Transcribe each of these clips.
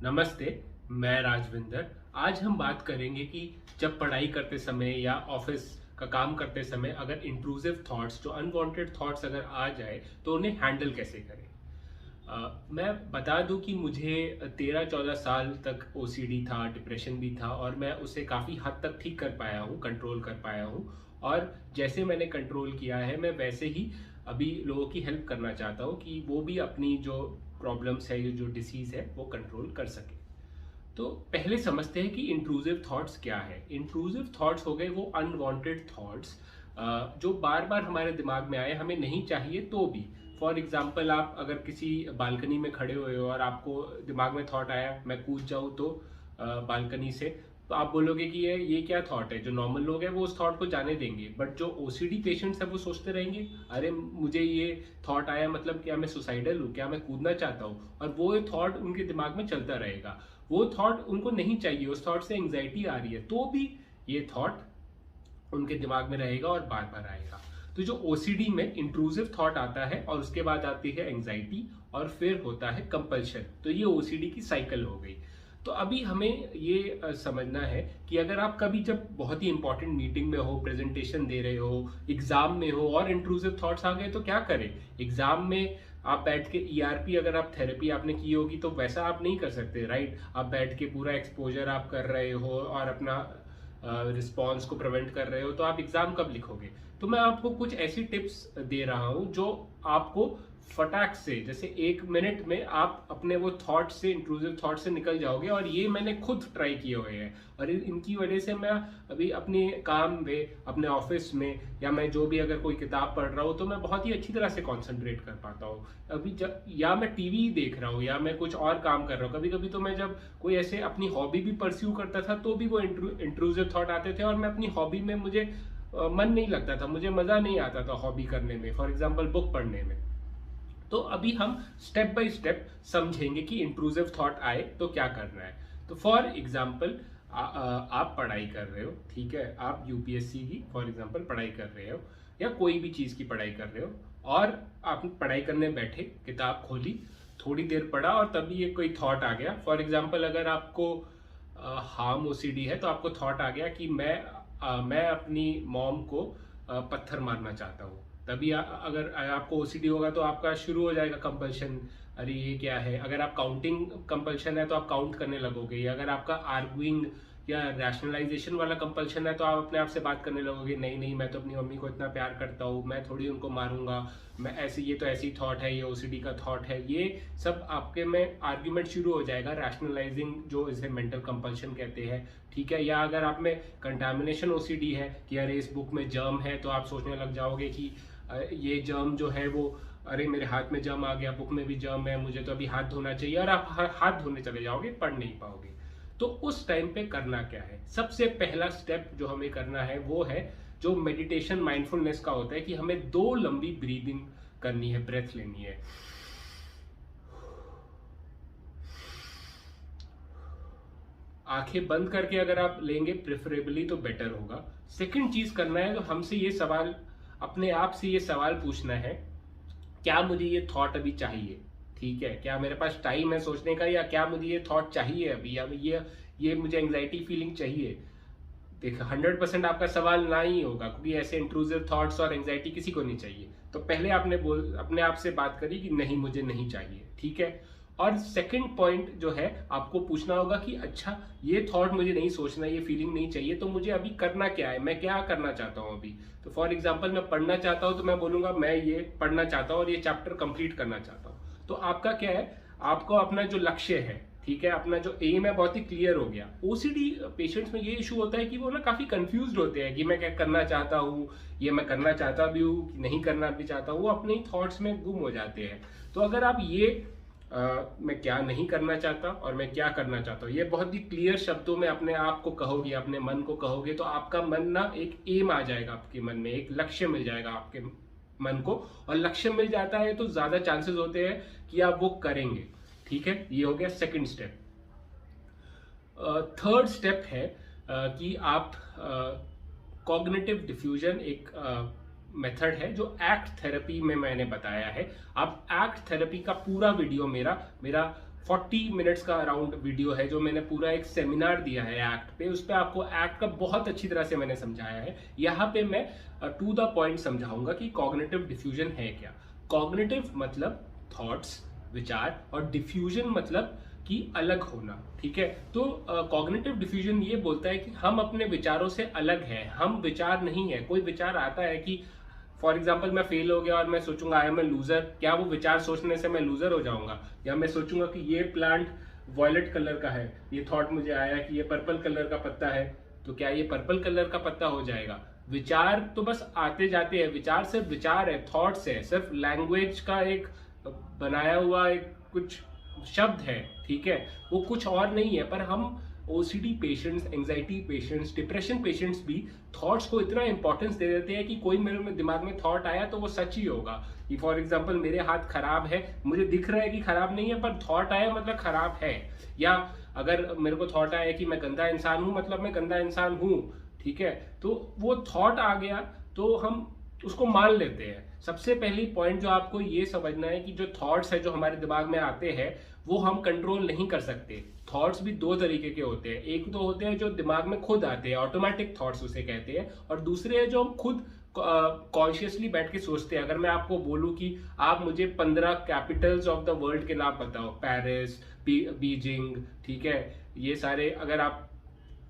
नमस्ते, मैं राजविंदर। आज हम बात करेंगे कि जब पढ़ाई करते समय या ऑफिस का काम करते समय अगर इंट्रूसिव थॉट्स, जो अनवांटेड थॉट्स अगर आ जाए तो उन्हें हैंडल कैसे करें। मैं बता दूं कि मुझे 13-14 साल तक ओसीडी था, डिप्रेशन भी था और मैं उसे काफ़ी हद तक ठीक कर पाया हूँ, कंट्रोल कर पाया हूँ। और जैसे मैंने कंट्रोल किया है, मैं वैसे ही अभी लोगों की हेल्प करना चाहता हूँ कि वो भी अपनी जो प्रॉब्लम्स है, ये जो डिसीज़ है, वो कंट्रोल कर सके। तो पहले समझते हैं कि इंट्रूसिव थॉट्स क्या है। इंट्रूसिव थॉट्स हो गए वो अनवांटेड थॉट्स जो बार बार हमारे दिमाग में आए, हमें नहीं चाहिए तो भी। फॉर एग्जाम्पल, आप अगर किसी बालकनी में खड़े हुए हो और आपको दिमाग में थॉट आया मैं कूद जाऊँ तो बालकनी से, तो आप बोलोगे कि ये क्या थॉट है। जो नॉर्मल लोग हैं वो उस थॉट को जाने देंगे, बट जो ओसीडी पेशेंट्स हैं वो सोचते रहेंगे अरे मुझे ये थॉट आया, मतलब क्या मैं सुसाइडल हूँ, क्या मैं कूदना चाहता हूँ। और वो थॉट उनके दिमाग में चलता रहेगा। वो थॉट उनको नहीं चाहिए, उस थॉट से एंग्जाइटी आ रही है तो भी ये थॉट उनके दिमाग में रहेगा और बार बार आएगा। तो जो ओसीडी में इंट्रूसिव थॉट आता है और उसके बाद आती है एंग्जाइटी और फिर होता है कंपल्शन, तो ये ओसीडी की साइकिल हो गई। तो अभी हमें ये समझना है कि अगर आप कभी जब बहुत ही इंपॉर्टेंट मीटिंग में हो, प्रेजेंटेशन दे रहे हो, एग्जाम में हो और इंट्रूसिव थॉट्स आ गए तो क्या करें। एग्जाम में आप बैठ के ईआरपी, अगर आप थेरेपी आपने की होगी तो वैसा आप नहीं कर सकते, राइट। आप बैठ के पूरा एक्सपोजर आप कर रहे हो और अपना रिस्पॉन्स को प्रिवेंट कर रहे हो, तो आप एग्जाम कब लिखोगे। तो मैं आपको कुछ ऐसी टिप्स दे रहा हूं जो आपको फटाक से, जैसे 1 मिनट में आप अपने वो थॉट से, इंट्रूसिव थॉट से निकल जाओगे। और ये मैंने खुद ट्राई किए हुए हैं और इनकी वजह से मैं अभी अपने काम में, अपने ऑफिस में, या मैं जो भी अगर कोई किताब पढ़ रहा हूँ तो मैं बहुत ही अच्छी तरह से कॉन्सेंट्रेट कर पाता हूँ। अभी जब या मैं टीवी देख रहा हूँ या मैं कुछ और काम कर रहा हूँ, कभी कभी तो मैं जब कोई ऐसे अपनी हॉबी भी परस्यू करता था तो भी वो इंट्रूसिव थॉट आते थे और मैं अपनी हॉबी में, मुझे मन नहीं लगता था, मुझे मजा नहीं आता था हॉबी करने में, फॉर एग्जाम्पल बुक पढ़ने में। तो अभी हम स्टेप बाय स्टेप समझेंगे कि इंट्रूसिव थॉट आए तो क्या करना है। तो फॉर एग्जाम्पल, आप पढ़ाई कर रहे हो, ठीक है, आप यूपीएससी की फॉर एग्जाम्पल पढ़ाई कर रहे हो या कोई भी चीज़ की पढ़ाई कर रहे हो और आप पढ़ाई करने बैठे, किताब खोली, थोड़ी देर पढ़ा और तभी ये कोई थॉट आ गया। फॉर एग्जाम्पल, अगर आपको हार्म ओसीडी है तो आपको थॉट आ गया कि मैं अपनी मॉम को पत्थर मारना चाहता हूँ। तभी अगर आपको ओसीडी होगा तो आपका शुरू हो जाएगा कंपल्शन, अरे ये क्या है। अगर आप काउंटिंग कंपल्शन है तो आप काउंट करने लगोगे। अगर आपका आर्गुइंग या रैशनलाइजेशन वाला कंपल्शन है तो आप अपने आप से बात करने लगोगे, नहीं नहीं मैं तो अपनी मम्मी को इतना प्यार करता हूँ, मैं थोड़ी उनको मारूंगा, मैं ऐसे, ये तो ऐसी थॉट है, ये ओसीडी का थॉट है। ये सब आपके में आर्ग्यूमेंट शुरू हो जाएगा, रैशनलाइजिंग, जो इसे मेंटल कंपल्शन कहते हैं, ठीक है। या अगर आप में कंटामिनेशन ओसीडी है कि अरे इस बुक में जर्म है, तो आप सोचने लग जाओगे कि ये जर्म जो है वो, अरे मेरे हाथ में जर्म आ गया, बुक में भी जर्म है, मुझे तो अभी हाथ धोना चाहिए, और आप हाथ धोने चले जाओगे, पढ़ नहीं पाओगे। तो उस टाइम पे करना क्या है। सबसे पहला स्टेप जो हमें करना है वो है जो मेडिटेशन माइंडफुलनेस का होता है, कि हमें 2 लंबी ब्रीदिंग करनी है, ब्रेथ लेनी है। आंखें बंद करके अगर आप लेंगे प्रेफरेबली तो बेटर होगा। सेकंड चीज करना है, तो हमसे ये सवाल, अपने आप से ये सवाल पूछना है, क्या मुझे ये थॉट अभी चाहिए, ठीक है, क्या मेरे पास टाइम है सोचने का, या क्या मुझे ये थॉट चाहिए अभी, या ये मुझे एंग्जाइटी फीलिंग चाहिए। देखो 100% आपका सवाल ना ही होगा, क्योंकि ऐसे इंट्रूसिव थॉट्स और एंग्जाइटी किसी को नहीं चाहिए। तो पहले आपने अपने आप से बात करी कि नहीं मुझे नहीं चाहिए, ठीक है। और सेकंड पॉइंट जो है, आपको पूछना होगा कि अच्छा ये थॉट मुझे नहीं सोचना, ये फीलिंग नहीं चाहिए, तो मुझे अभी करना क्या है, मैं क्या करना चाहता हूँ अभी। तो फॉर एग्जाम्पल, मैं पढ़ना चाहता हूँ तो मैं बोलूंगा मैं ये पढ़ना चाहता हूँ और ये चैप्टर कंप्लीट करना चाहता हूँ। तो आपका क्या है, आपको अपना जो लक्ष्य है, ठीक है, अपना जो एम है बहुत ही क्लियर हो गया। ओसीडी पेशेंट्स में ये इशू होता है कि वो ना काफी कंफ्यूज होते हैं कि मैं क्या करना चाहता हूँ, ये मैं करना चाहता भी हूँ कि नहीं करना भी चाहता हूँ, वो अपने ही थॉट्स में गुम हो जाते हैं। तो अगर आप ये मैं क्या नहीं करना चाहता और मैं क्या करना चाहता हूँ, ये बहुत ही क्लियर शब्दों में अपने आप को कहोगे, अपने मन को कहोगे, तो आपका मन ना, एक एम आ जाएगा आपके मन में, एक लक्ष्य मिल जाएगा आपके मन को। और लक्ष्य मिल जाता है तो ज्यादा चांसेस होते हैं कि आप वो करेंगे, ठीक है। ये हो गया सेकंड स्टेप। थर्ड स्टेप है कि आप, कॉग्निटिव डिफ्यूजन एक मेथड है जो एक्ट थेरेपी में मैंने बताया है। आप एक्ट थेरेपी का पूरा वीडियो मेरा 40 मिनट्स का अराउंड वीडियो है जो मैंने पूरा एक सेमिनार दिया है एक्ट पे, उस पर आपको एक्ट का बहुत अच्छी तरह से मैंने समझाया है। यहाँ पे मैं टू द पॉइंट समझाऊंगा कि कॉग्निटिव डिफ्यूजन है क्या। कॉग्निटिव मतलब थॉट्स, विचार, और डिफ्यूजन मतलब कि अलग होना, ठीक है। तो कॉग्निटिव डिफ्यूजन ये बोलता है कि हम अपने विचारों से अलग हैं, हम विचार नहीं है। कोई विचार आता है कि फॉर एग्जाम्पल मैं फेल हो गया और मैं सोचूंगा आई एम ए लूजर, क्या वो विचार सोचने से मैं लूजर हो जाऊंगा? या मैं सोचूंगा कि ये प्लांट वॉयलेट कलर का है, ये थॉट मुझे आया कि ये पर्पल कलर का पत्ता है, तो क्या ये पर्पल कलर का पत्ता हो जाएगा? विचार तो बस आते जाते हैं, विचार सिर्फ विचार है, थॉट्स है, सिर्फ लैंग्वेज का एक बनाया हुआ एक कुछ शब्द है, ठीक है, वो कुछ और नहीं है। पर हम OCD patients, anxiety patients, depression patients भी थॉट्स को इतना इंपॉर्टेंस दे देते हैं कि कोई मेरे दिमाग में थॉट आया तो वो सच ही होगा। कि फॉर एग्जांपल मेरे हाथ खराब है, मुझे दिख रहा है कि खराब नहीं है, पर थॉट आया मतलब खराब है। या अगर मेरे को थॉट आया कि मैं गंदा इंसान हूं मतलब मैं गंदा इंसान हूं, ठीक है, तो वो थॉट आ गया तो हम उसको मान लेते हैं। सबसे पहली पॉइंट जो आपको ये समझना है कि जो थॉट्स है जो हमारे दिमाग में आते हैं वो हम कंट्रोल नहीं कर सकते। थॉट्स भी दो तरीके के होते हैं, एक तो होते हैं जो दिमाग में खुद आते हैं, ऑटोमेटिक थॉट्स उसे कहते हैं, और दूसरे हैं जो हम खुद कॉन्शियसली बैठ के सोचते हैं। अगर मैं आपको बोलूं कि आप मुझे 15 कैपिटल्स ऑफ द वर्ल्ड के नाम बताओ, पेरिस, बीजिंग, ठीक है, ये सारे अगर आप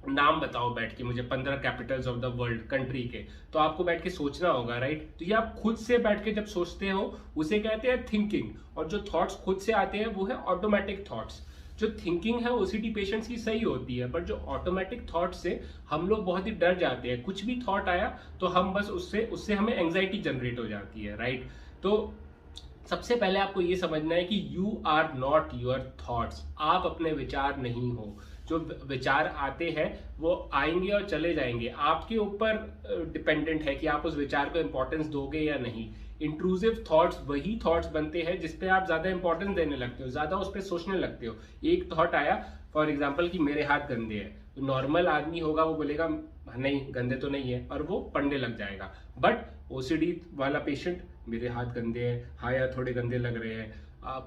नाम बताओ बैठ के मुझे 15 Capitals of the world country के, तो आपको बैठ के सोचना होगा, राइट। तो ये आप खुद से बैठ के जब सोचते हो उसे कहते हैं थिंकिंग, और जो थॉट्स खुद से आते हैं वो है ऑटोमेटिक थॉट्स। जो थिंकिंग है ओसीडी पेशेंट्स की सही होती है, बट जो ऑटोमेटिक थॉट से हम लोग बहुत ही डर जाते हैं। कुछ भी थॉट आया तो हम बस उससे उससे हमें एंग्जाइटी जनरेट हो जाती है, राइट। तो सबसे पहले आपको ये समझना है कि you are not your thoughts, आप अपने विचार नहीं हो। जो विचार आते हैं वो आएंगे और चले जाएंगे, आपके ऊपर डिपेंडेंट है कि आप उस विचार को इंपॉर्टेंस दोगे या नहीं। इंट्रूसिव थॉट्स वही थॉट्स बनते हैं जिसपे आप ज्यादा इंपॉर्टेंस देने लगते हो, ज्यादा उस पर सोचने लगते हो। एक थॉट आया फॉर एग्जाम्पल कि मेरे हाथ गंदे हैं, तो नॉर्मल आदमी होगा वो बोलेगा नहीं गंदे तो नहीं है, और वो पढ़ने लग जाएगा। बट ओसीडी वाला पेशेंट, मेरे हाथ गंदे हैं, हाँ यार थोड़े गंदे लग रहे हैं,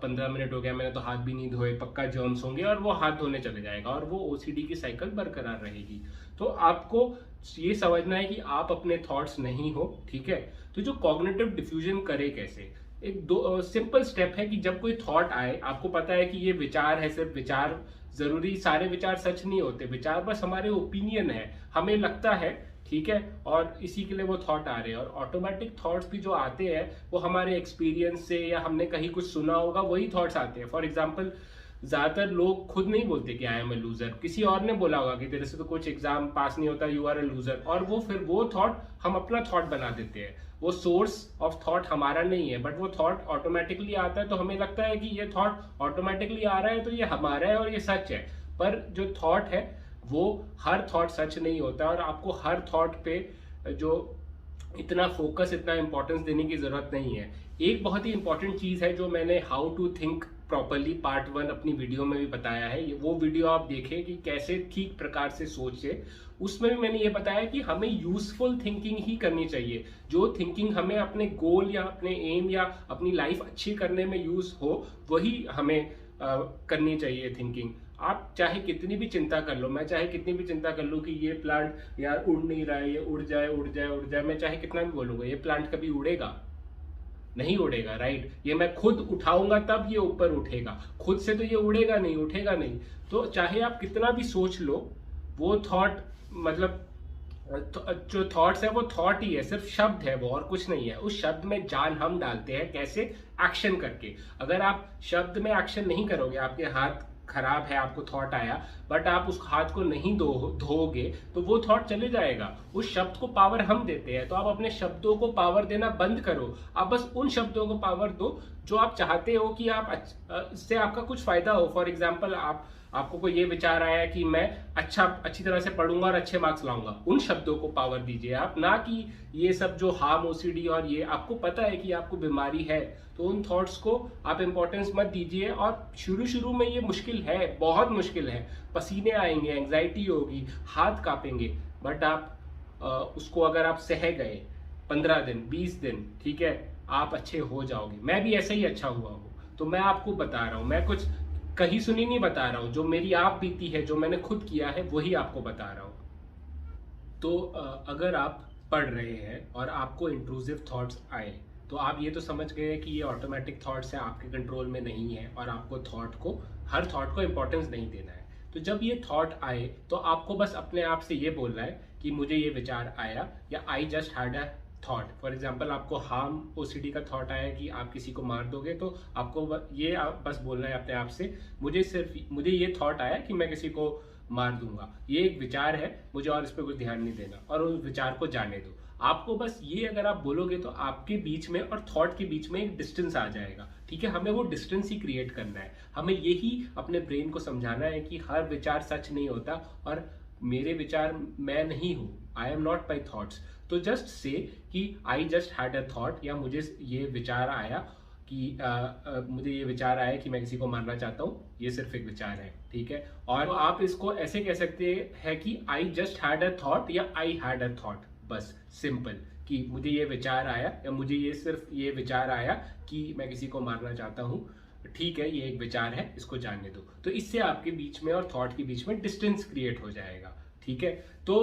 15 मिनट हो गया मैंने तो हाथ भी नहीं धोए, पक्का जर्म्स होंगे, और वो हाथ धोने चले जाएगा, और वो ओसीडी की साइकिल बरकरार रहेगी। तो आपको ये समझना है कि आप अपने थॉट्स नहीं हो, ठीक है। तो जो कॉग्निटिव डिफ्यूजन करे कैसे, एक दो सिंपल स्टेप है कि जब कोई थॉट आए, आपको पता है कि ये विचार है, सिर्फ विचार, जरूरी सारे विचार सच नहीं होते, विचार बस हमारे ओपिनियन है, हमें लगता है, ठीक है, और इसी के लिए वो थॉट आ रहे हैं। और ऑटोमेटिक थॉट्स भी जो आते हैं वो हमारे एक्सपीरियंस से या हमने कहीं कुछ सुना होगा वही थॉट्स आते हैं। फॉर एग्जाम्पल ज्यादातर लोग खुद नहीं बोलते कि आई एम ए लूजर, किसी और ने बोला होगा कि तेरे से तो कुछ एग्जाम पास नहीं होता, यू आर ए लूजर, और वो फिर वो थॉट हम अपना थॉट बना देते हैं। वो सोर्स ऑफ थॉट हमारा नहीं है, बट वो थॉट ऑटोमेटिकली आता है, तो हमें लगता है कि ये थॉट ऑटोमेटिकली आ रहा है तो ये हमारा है और ये सच है। पर जो थॉट है वो हर थॉट सच नहीं होता, और आपको हर थॉट पे जो इतना फोकस, इतना इंपॉर्टेंस देने की जरूरत नहीं है। एक बहुत ही इंपॉर्टेंट चीज है जो मैंने how to think properly part 1 अपनी वीडियो में भी बताया है, वो वीडियो आप देखें कि कैसे ठीक प्रकार से सोचे। उसमें भी मैंने ये बताया कि हमें यूजफुल थिंकिंग ही करनी चाहिए। जो थिंकिंग हमें अपने गोल या अपने एम या अपनी लाइफ अच्छी करने में यूज हो वही हमें करनी चाहिए थिंकिंग। आप चाहे कितनी भी चिंता कर लो, मैं चाहे कितनी भी चिंता कर लूं कि ये प्लांट यार उड़ नहीं रहा है, ये उड़ जाए उड़ जाए उड़ जाए, मैं चाहे कितना भी बोलूंगा, ये प्लांट कभी उड़ेगा नहीं, उड़ेगा, राइट। ये मैं खुद उठाऊंगा तब ये ऊपर उठेगा, खुद से तो ये उड़ेगा नहीं, उठेगा नहीं। तो चाहे आप कितना भी सोच लो, वो थॉट मतलब जो थॉट्स है वो थॉट ही है, सिर्फ शब्द है वो, और कुछ नहीं है। उस शब्द में जान हम डालते हैं कैसे, एक्शन करके। अगर आप शब्द में एक्शन नहीं करोगे, आपके हाथ खराब है, आपको थॉट आया, बट आप उस हाथ को नहीं धोगे तो वो थॉट चले जाएगा। उस शब्द को पावर हम देते हैं, तो आप अपने शब्दों को पावर देना बंद करो। आप बस उन शब्दों को पावर दो जो आप चाहते हो कि आप इससे आपका कुछ फायदा हो। फॉर एग्जाम्पल आपको कोई ये विचार आया कि मैं अच्छी तरह से पढ़ूंगा और अच्छे मार्क्स लाऊंगा, उन शब्दों को पावर दीजिए आप, ना कि ये सब जो हार्म ओसीडी और ये आपको पता है कि आपको बीमारी है, तो उन थॉट्स को आप इंपॉर्टेंस मत दीजिए। और शुरू में ये मुश्किल है, बहुत मुश्किल है, पसीने आएंगे, एंग्जाइटी होगी, हाथ कांपेंगे, बट आप उसको अगर आप सह गए 15 दिन 20 दिन, ठीक है, आप अच्छे हो जाओगे। मैं भी ऐसे ही अच्छा हुआ हूँ, तो मैं आपको बता रहा हूँ, मैं कुछ कहीं सुनी नहीं बता रहा हूँ, जो मेरी आप बीती है, जो मैंने खुद किया है, वही आपको बता रहा हूँ। तो अगर आप पढ़ रहे हैं और आपको इंट्रूसिव थॉट्स आए, तो आप ये तो समझ गए कि ये ऑटोमेटिक थॉट्स हैं, आपके कंट्रोल में नहीं है, और आपको हर थॉट को इंपॉर्टेंस नहीं देना है। तो जब ये थॉट आए तो आपको बस अपने आप से ये बोलना है कि मुझे ये विचार आया, या I just had a thought. For example, आपको हार्म ओसीडी का थॉट आया कि आप किसी को मार दोगे, तो आपको बस बोलना है अपने आप से, मुझे ये थॉट आया कि मैं किसी को मार दूंगा, ये एक विचार है, मुझे और इस पर कुछ ध्यान नहीं देना, और उस विचार को जाने दो। आपको बस ये अगर आप बोलोगे तो आपके बीच में और थॉट के बीच में एक डिस्टेंस आ जाएगा। ठीक है, हमें वो डिस्टेंस ही क्रिएट करना है। हमें यही अपने ब्रेन को समझाना है कि हर विचार सच नहीं होता, और मेरे विचार मैं नहीं हूँ, I am not my thoughts. तो जस्ट से कि I just had a thought, या मुझे ये विचार आया कि मुझे ये विचार आया कि मैं किसी को मारना चाहता हूँ, ये सिर्फ एक विचार है। ठीक है, और आप इसको ऐसे कह सकते हैं कि I just had a thought, या आई हैड अ थॉट, बस सिंपल, कि मुझे ये विचार आया, या मुझे ये विचार आया कि मैं किसी को मारना चाहता हूँ। ठीक है, ये एक विचार है, इसको जानने दो। तो इससे आपके बीच में और थॉट के बीच में डिस्टेंस क्रिएट हो जाएगा। ठीक है, तो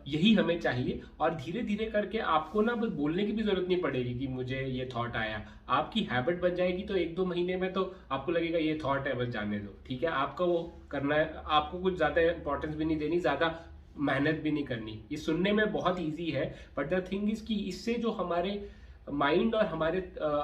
यही हमें चाहिए, और धीरे धीरे करके आपको ना बस बोलने की भी जरूरत नहीं पड़ेगी कि मुझे ये थॉट आया। आपकी हैबिट बन जाएगी, तो 1-2 महीने में तो आपको लगेगा ये थॉट है, बस जाने दो। ठीक है, आपका वो करना है, आपको कुछ ज्यादा इंपॉर्टेंस भी नहीं देनी, ज्यादा मेहनत भी नहीं करनी। ये सुनने में बहुत ईजी है, बट द थिंग इज कि इससे जो हमारे माइंड और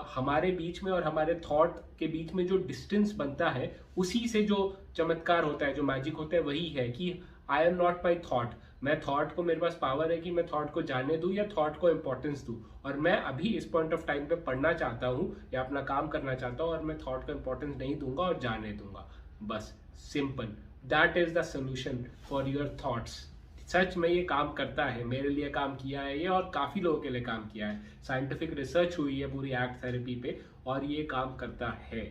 हमारे बीच में और हमारे थॉट के बीच में जो डिस्टेंस बनता है, उसी से जो चमत्कार होता है, जो मैजिक होता है, वही है कि I am not my thought. मैं थॉट को, मेरे पास पावर है कि मैं थॉट को जाने दूं या थॉट को इंपॉर्टेंस दूं, और मैं अभी इस पॉइंट ऑफ टाइम पे पढ़ना चाहता हूं या अपना काम करना चाहता हूं, और मैं थॉट को इंपॉर्टेंस नहीं दूंगा और जाने दूंगा। बस simple, that is the solution for your thoughts. सच में ये काम करता है, मेरे लिए काम किया है ये, और काफी लोगों के लिए काम किया है। साइंटिफिक रिसर्च हुई है पूरी एक्ट थेरेपी पे, और ये काम करता है।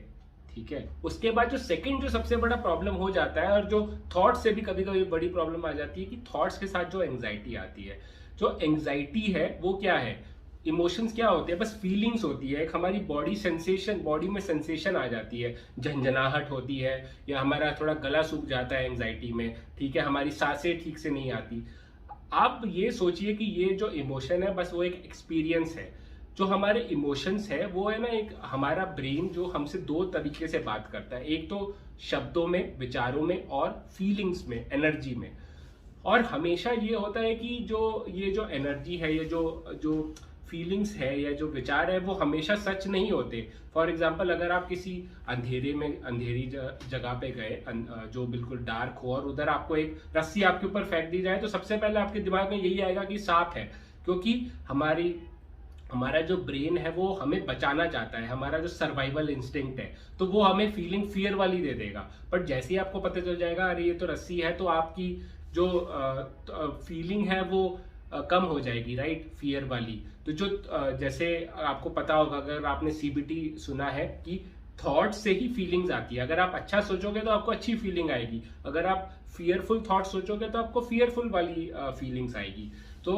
ठीक है, उसके बाद जो सेकंड जो सबसे बड़ा प्रॉब्लम हो जाता है, और जो थॉट से भी कभी कभी बड़ी प्रॉब्लम आ जाती है, कि थॉट्स के साथ जो एंग्जाइटी आती है। जो एंग्जाइटी है वो क्या है? इमोशंस क्या होते हैं? बस फीलिंग्स होती है, एक हमारी बॉडी में सेंसेशन आ जाती है, झंझनाहट होती है, या हमारा थोड़ा गला सूख जाता है एंग्जाइटी में। ठीक है, हमारी सांसें ठीक से नहीं आती। आप ये सोचिए कि ये जो इमोशन है, बस वो एक एक्सपीरियंस है। जो हमारे इमोशंस है वो है ना, एक हमारा ब्रेन जो हमसे 2 तरीके से बात करता है, एक तो शब्दों में, विचारों में, और फीलिंग्स में, एनर्जी में। और हमेशा ये होता है कि ये जो एनर्जी है, ये जो फीलिंग्स है या जो विचार है, वो हमेशा सच नहीं होते। फॉर एग्जाम्पल, अगर आप किसी अंधेरी जगह पे गए, जो बिल्कुल डार्क हो, और उधर आपको एक रस्सी आपके ऊपर फेंक दी जाए, तो सबसे पहले आपके दिमाग में यही आएगा कि सांप है, क्योंकि हमारा जो ब्रेन है वो हमें बचाना चाहता है, हमारा जो सर्वाइवल इंस्टिंक्ट है, तो वो हमें फीलिंग फियर वाली दे देगा। बट जैसे ही आपको पता चल जाएगा अरे ये तो रस्सी है, तो आपकी जो फीलिंग है वो कम हो जाएगी, राइट, फियर वाली। तो जैसे आपको पता होगा, अगर आपने सीबीटी सुना है, कि थॉट से ही फीलिंग्स आती है। अगर आप अच्छा सोचोगे तो आपको अच्छी फीलिंग आएगी, अगर आप फियरफुल थॉट सोचोगे तो आपको फियरफुल वाली फीलिंग्स आएगी। तो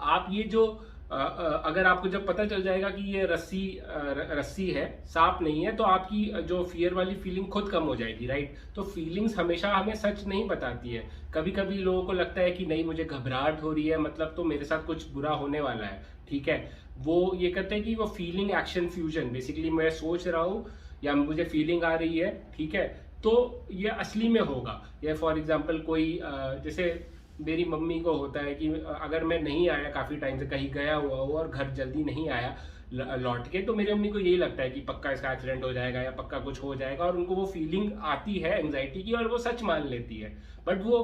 आप ये जो अगर आपको जब पता चल जाएगा कि ये रस्सी है, सांप नहीं है, तो आपकी जो फियर वाली फीलिंग खुद कम हो जाएगी, राइट। तो फीलिंग्स हमेशा हमें सच नहीं बताती है। कभी कभी लोगों को लगता है कि नहीं, मुझे घबराहट हो रही है, मतलब तो मेरे साथ कुछ बुरा होने वाला है। ठीक है, वो ये कहते हैं कि वो फीलिंग एक्शन फ्यूजन, बेसिकली मैं सोच रहा हूँ या मुझे फीलिंग आ रही है, ठीक है, तो ये असली में होगा। या फॉर एग्जाम्पल कोई जैसे मेरी मम्मी को होता है कि अगर मैं नहीं आया, काफी टाइम से कहीं गया हुआ हो और घर जल्दी नहीं आया लौट के, तो मेरी मम्मी को यही लगता है कि पक्का इसका एक्सीडेंट हो जाएगा या पक्का कुछ हो जाएगा, और उनको वो फीलिंग आती है एंजाइटी की, और वो सच मान लेती है। बट वो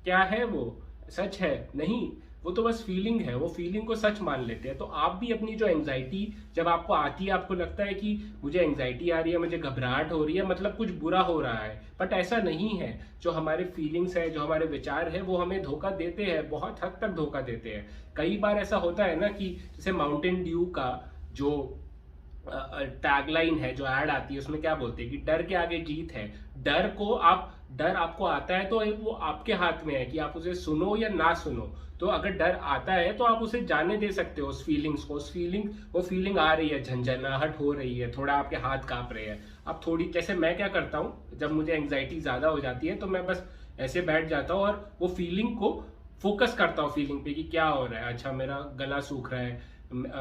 क्या है, वो सच है नहीं, वो तो बस फीलिंग है, वो फीलिंग को सच मान लेते हैं। तो आप भी अपनी जो एंजाइटी जब आपको आती है, आपको लगता है कि मुझे एंजाइटी आ रही है, मुझे घबराहट हो रही है, मतलब कुछ बुरा हो रहा है, बट ऐसा नहीं है। जो हमारे फीलिंग्स है, जो हमारे विचार है, वो हमें धोखा देते हैं, बहुत हद तक धोखा देते हैं। कई बार ऐसा होता है ना कि जैसे माउंटेन ड्यू का जो टैगलाइन है, जो ऐड आती है, उसमें क्या बोलते हैं कि डर के आगे जीत है। डर आपको आता है तो वो आपके हाथ में है कि आप उसे सुनो या ना सुनो। तो अगर डर आता है तो आप उसे जाने दे सकते हो, उस फीलिंग्स को। वो फीलिंग आ रही है, झंझनाहट हो रही है, थोड़ा आपके हाथ कांप रहे हैं, आप थोड़ी, जैसे मैं क्या करता हूँ जब मुझे एंग्जाइटी ज़्यादा हो जाती है तो मैं बस ऐसे बैठ जाता हूँ और वो फीलिंग को फोकस करता हूँ, फीलिंग पे कि क्या हो रहा है। अच्छा, मेरा गला सूख रहा है,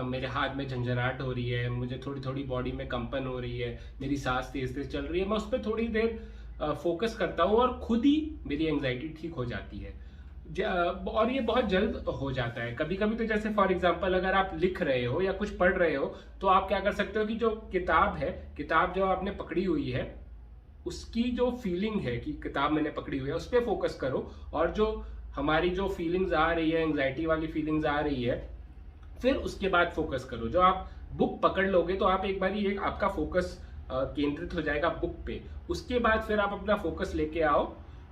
मेरे हाथ में झंझनाहट हो रही है, मुझे थोड़ी थोड़ी बॉडी में कंपन हो रही है, मेरी सांस तेज तेज चल रही है। मैं उस पर थोड़ी देर फोकस करता हूँ और खुद ही मेरी एंग्जाइटी ठीक हो जाती है। और ये बहुत जल्द हो जाता है। कभी कभी तो जैसे फॉर एग्जांपल अगर आप लिख रहे हो या कुछ पढ़ रहे हो तो आप क्या कर सकते हो कि जो किताब है, किताब जो आपने पकड़ी हुई है उसकी जो फीलिंग है कि किताब मैंने पकड़ी हुई है उस पर फोकस करो, और जो हमारी जो फीलिंग्स आ रही है, एंग्जाइटी वाली फीलिंग्स आ रही है, फिर उसके बाद फोकस करो। जो आप बुक पकड़ लोगे तो आप एक बार ही, एक आपका फोकस केंद्रित हो जाएगा बुक पे। उसके बाद फिर आप अपना फोकस लेके आओ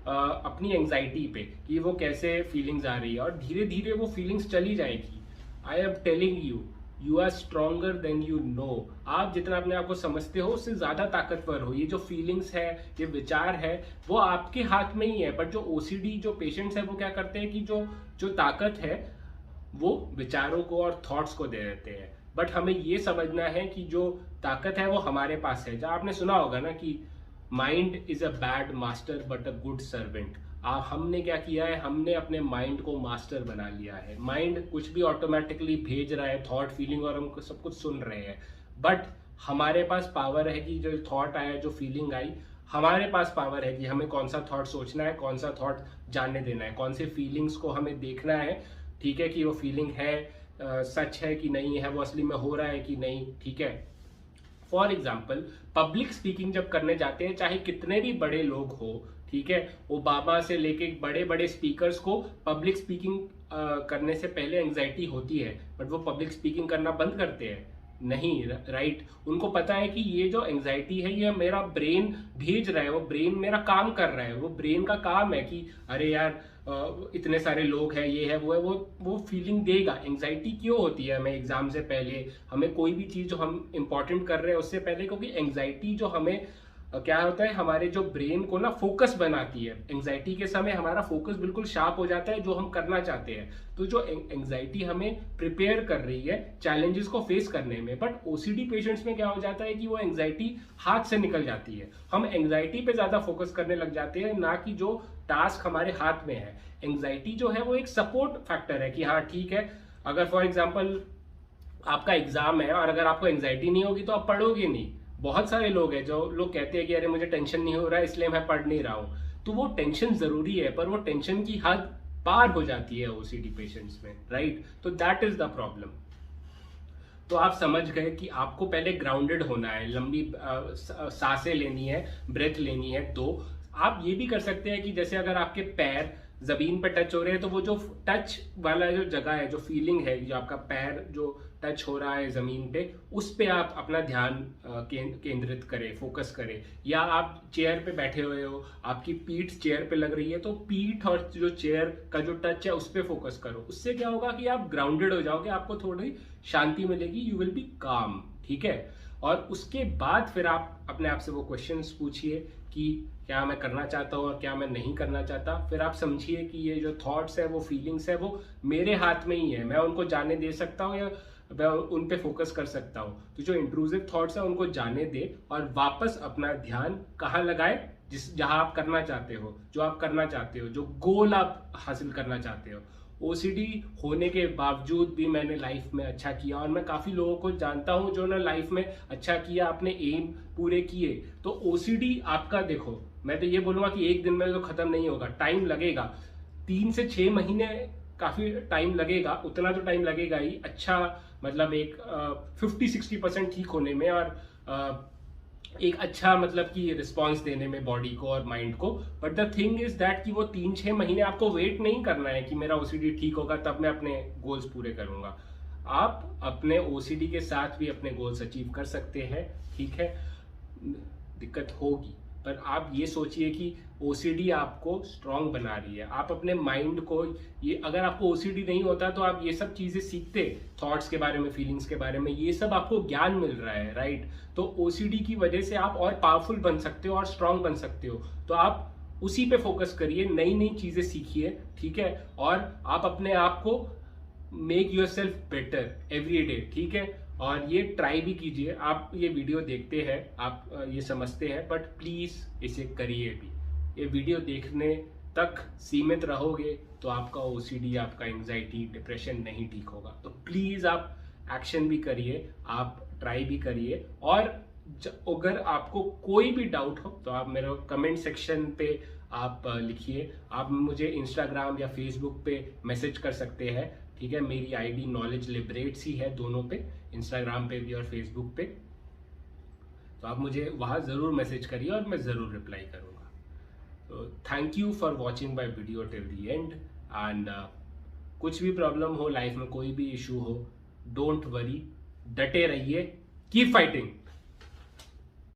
अपनी एंग्जाइटी पे कि वो कैसे फीलिंग्स आ रही है, और धीरे धीरे वो फीलिंग्स चली जाएगी। I am telling you, you are stronger than you know. आप जितना अपने आप को समझते हो उससे ज्यादा ताकतवर हो। ये जो फीलिंग्स है, ये विचार है, वो आपके हाथ में ही है। बट जो ओसीडी जो पेशेंट्स है वो क्या करते हैं कि जो जो ताकत है वो विचारों को और थॉट्स को दे देते हैं। बट हमें ये समझना है कि जो ताकत है वो हमारे पास है। जब आपने सुना होगा ना कि mind is a bad master but a good servant. हमने क्या किया है, हमने अपने माइंड को मास्टर बना लिया है। माइंड कुछ भी ऑटोमेटिकली भेज रहा है, थॉट फीलिंग, और हम सब कुछ सुन रहे हैं। बट हमारे पास पावर है कि जो थॉट आया, जो फीलिंग आई, हमारे पास पावर है कि हमें कौन सा थॉट सोचना है, कौन सा थॉट जानने देना है, कौन से फीलिंग्स को हमें देखना है। ठीक है कि वो फीलिंग है सच है कि नहीं है, वो असली में हो रहा है कि नहीं। ठीक है, फॉर एग्जाम्पल पब्लिक स्पीकिंग जब करने जाते हैं, चाहे कितने भी बड़े लोग हो, ठीक है, ओबामा से लेके बड़े बड़े स्पीकर्स को पब्लिक स्पीकिंग करने से पहले एंग्जाइटी होती है, बट वो पब्लिक स्पीकिंग करना बंद करते हैं नहीं, राइट। उनको पता है कि ये जो एंग्जाइटी है ये मेरा ब्रेन भेज रहा है, वो ब्रेन मेरा काम कर रहा है। वो ब्रेन का काम है कि अरे यार इतने सारे लोग हैं, ये है वो है, वो फीलिंग देगा। एंग्जाइटी क्यों होती है हमें एग्जाम से पहले, हमें कोई भी चीज जो हम इंपॉर्टेंट कर रहे हैं उससे पहले? क्योंकि एंग्जाइटी जो हमें क्या होता है, हमारे जो ब्रेन को ना फोकस बनाती है। एंग्जाइटी के समय हमारा फोकस बिल्कुल शार्प हो जाता है जो हम करना चाहते हैं। तो जो एंग्जाइटी हमें प्रिपेयर कर रही है चैलेंजेस को फेस करने में। बट ओसीडी पेशेंट्स में क्या हो जाता है कि वो एंग्जाइटी हाथ से निकल जाती है। हम एंग्जाइटी पे ज्यादा फोकस करने लग जाते हैं, ना कि जो टास्क हमारे हाथ में है। एंग्जाइटी जो है वो एक सपोर्ट फैक्टर है कि हाँ ठीक है, अगर फॉर एग्जाम्पल आपका एग्जाम है और अगर आपको एंग्जाइटी नहीं होगी तो आप पढ़ोगे नहीं। बहुत सारे लोग हैं जो लोग कहते हैं कि अरे मुझे टेंशन नहीं हो रहा है इसलिए मैं पढ़ नहीं रहा हूँ। तो वो टेंशन जरूरी है, पर वो टेंशन की हद पार हो जाती है ओसीडी पेशेंट्स में, राइट। तो दैट इज द प्रॉब्लम। तो आप समझ गए कि आपको पहले ग्राउंडेड होना है, लंबी सांसें लेनी है, ब्रेथ लेनी है। तो आप ये भी कर सकते हैं कि जैसे अगर आपके पैर जमीन पर टच हो रहे हैं तो वो जो टच वाला जो जगह है, जो फीलिंग है, जो आपका पैर जो टच हो रहा है जमीन पे, उस पे आप अपना ध्यान केंद्रित करें, फोकस करें। या आप चेयर पे बैठे हुए हो, आपकी पीठ चेयर पे लग रही है तो पीठ और जो चेयर का जो टच है उस पे फोकस करो। उससे क्या होगा कि आप ग्राउंडेड हो जाओगे, आपको थोड़ी शांति मिलेगी, यू विल बी काम। ठीक है, और उसके बाद फिर आप अपने आप से वो क्वेश्चंस पूछिए कि क्या मैं करना चाहता हूँ और क्या मैं नहीं करना चाहता। फिर आप समझिए कि ये जो थॉट्स है, वो फीलिंग्स है, वो मेरे हाथ में ही है। मैं उनको जाने दे सकता हूँ या मैं उन पे फोकस कर सकता हूँ। तो जो इंट्रूसिव थॉट्स है उनको जाने दे और वापस अपना ध्यान कहाँ लगाए, जहाँ आप करना चाहते हो, जो आप करना चाहते हो, जो गोल आप हासिल करना चाहते हो। ओसीडी होने के बावजूद भी मैंने लाइफ में अच्छा किया, और मैं काफी लोगों को जानता हूं जो ना लाइफ में अच्छा किया, अपने एम पूरे किए। तो ओसीडी आपका, देखो मैं तो ये बोलूंगा कि एक दिन में तो खत्म नहीं होगा, टाइम लगेगा। 3 से 6 महीने काफी टाइम लगेगा, उतना तो टाइम लगेगा ही। अच्छा मतलब एक 50-60% ठीक होने में, और एक अच्छा मतलब कि रिस्पांस देने में बॉडी को और माइंड को। But the thing is that कि वो 3-6 महीने आपको वेट नहीं करना है कि मेरा ओसीडी ठीक होगा तब मैं अपने गोल्स पूरे करूंगा। आप अपने ओसीडी के साथ भी अपने गोल्स अचीव कर सकते हैं। ठीक है, दिक्कत होगी, पर आप ये सोचिए कि ओसीडी आपको स्ट्रांग बना रही है। आप अपने माइंड को, ये अगर आपको ओसीडी नहीं होता तो आप ये सब चीजें सीखते, थॉट्स के बारे में, फीलिंग्स के बारे में, ये सब आपको ज्ञान मिल रहा है, राइट। तो ओसीडी की वजह से आप और पावरफुल बन सकते हो और स्ट्रांग बन सकते हो। तो आप उसी पे फोकस करिए, नई नई चीजें सीखिए। ठीक है, और आप अपने आप को make your self better every day. ठीक है, और ये ट्राई भी कीजिए। आप ये वीडियो देखते हैं, आप ये समझते हैं, बट प्लीज़ इसे करिए भी। ये वीडियो देखने तक सीमित रहोगे तो आपका ओसीडी, आपका एंजाइटी, डिप्रेशन नहीं ठीक होगा। तो प्लीज़ आप एक्शन भी करिए, आप ट्राई भी करिए। और अगर आपको कोई भी डाउट हो तो आप मेरे कमेंट सेक्शन पे आप लिखिए। आप मुझे इंस्टाग्राम या फेसबुक पे मैसेज कर सकते हैं, ठीक है। मेरी आईडी नॉलेज लिबरेट्स ही है दोनों पे, इंस्टाग्राम पे भी और फेसबुक पे। तो आप मुझे वहाँ ज़रूर मैसेज करिए और मैं ज़रूर रिप्लाई करूँगा। तो thank you for watching my video till the and. And कुछ भी प्रॉब्लम हो लाइफ में, कोई भी इशू हो, डोंट वरी, डटे रहिए, कीप फाइटिंग।